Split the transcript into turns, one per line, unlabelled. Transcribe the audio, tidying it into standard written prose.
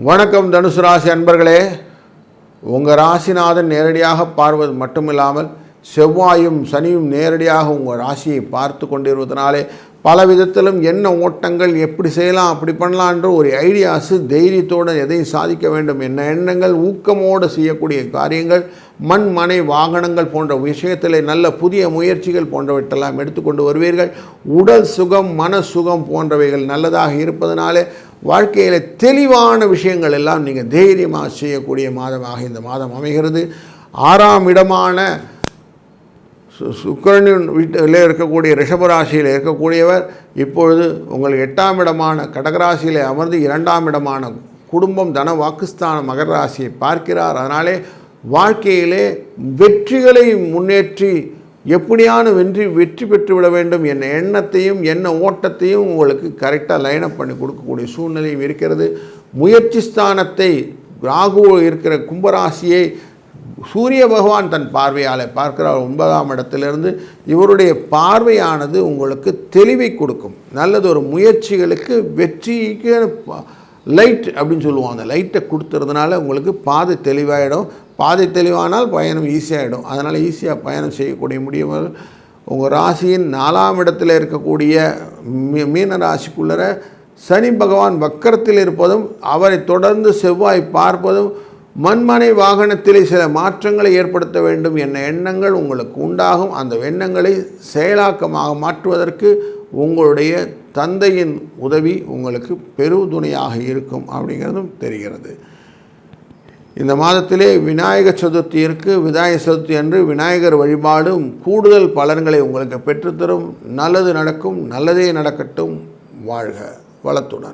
வணக்கம் தனுசு ராசி அன்பர்களே. உங்கள் ராசிநாதன் நேரடியாக பார்வது மட்டுமில்லாமல் செவ்வாயும் சனியும் நேரடியாக உங்கள் ராசியை பார்த்து கொண்டிருப்பதனாலே பல விதத்திலும் என்ன ஓட்டங்கள் எப்படி செய்யலாம் அப்படி பண்ணலான்ற ஒரு ஐடியாஸு தைரியத்தோடு எதையும் சாதிக்க வேண்டும் என்ன எண்ணங்கள் ஊக்கமோடு செய்யக்கூடிய காரியங்கள் மண் மனை வாகனங்கள் போன்ற விஷயத்தில் நல்ல புதிய முயற்சிகள் போன்றவற்றெல்லாம் எடுத்துக்கொண்டு வருவீர்கள். உடல் சுகம் மன சுகம் போன்றவைகள் நல்லதாக இருப்பதனாலே வாழ்க்கையில் தெளிவான விஷயங்கள் எல்லாம் நீங்கள் தைரியமாக செய்யக்கூடிய மாதமாக இந்த மாதம் அமைகிறது. 6ஆம் இடமான சுக்கிரனின் வீட்டில் இருக்கக்கூடிய ரிஷபராசியில் இருக்கக்கூடியவர் இப்பொழுது உங்கள் 8ஆம் இடமான கடகராசியில் அமர்ந்து 2ஆம் இடமான குடும்பம் தன வாக்குஸ்தான மகர ராசியை பார்க்கிறார். அதனாலே வாழ்க்கையிலே வெற்றிகளை முன்னேற்றி எப்படியான வெற்றி பெற்றுவிட வேண்டும் என்ன எண்ணத்தையும் என்ன ஓட்டத்தையும் உங்களுக்கு கரெக்டாக லைனப் பண்ணி கொடுக்கக்கூடிய சூழ்நிலையும் இருக்கிறது. முயற்சி ஸ்தானத்தை ராகு இருக்கிற கும்பராசியை சூரிய பகவான் தன் பார்வையால் பார்க்கிறார் 9ஆம் இடத்திலிருந்து. இவருடைய பார்வையானது உங்களுக்கு தெளிவை கொடுக்கும். நல்லது ஒரு முயற்சிகளுக்கு வெற்றிக்கு லைட் அப்படின்னு சொல்லுவாங்க. அந்த லைட்டை கொடுத்துறதுனால உங்களுக்கு பாதை தெளிவாகிடும். பாதை தெளிவானால் பயணம் ஈஸியாகிடும். அதனால் ஈஸியாக பயணம் செய்யக்கூடிய முடியும். உங்கள் ராசியின் 4ஆம் இடத்தில் இருக்கக்கூடிய மீன ராசிக்குள்ளர சனி பகவான் வக்கரத்தில் இருப்பதும் அவரை தொடர்ந்து செவ்வாய் பார்ப்பதும் மண்மனை வாகனத்திலே சில மாற்றங்களை ஏற்படுத்த வேண்டும் என்ன எண்ணங்கள் உங்களுக்கு உண்டாகும். அந்த எண்ணங்களை செயலாக்கமாக மாற்றுவதற்கு உங்களுடைய தந்தையின் உதவி உங்களுக்கு பெருதுணையாக இருக்கும் அப்படிங்கிறதும் தெரிகிறது. இந்த மாதத்திலே விநாயகர் சதுர்த்தி இருக்குது. விநாயகர் சதுர்த்தி அன்று விநாயகர் வழிபாடும் கூடுதல் பலன்களை உங்களுக்கு பெற்றுத்தரும். நல்லது நடக்கும். நல்லதே நடக்கட்டும். வாழ்க வளத்துடன்.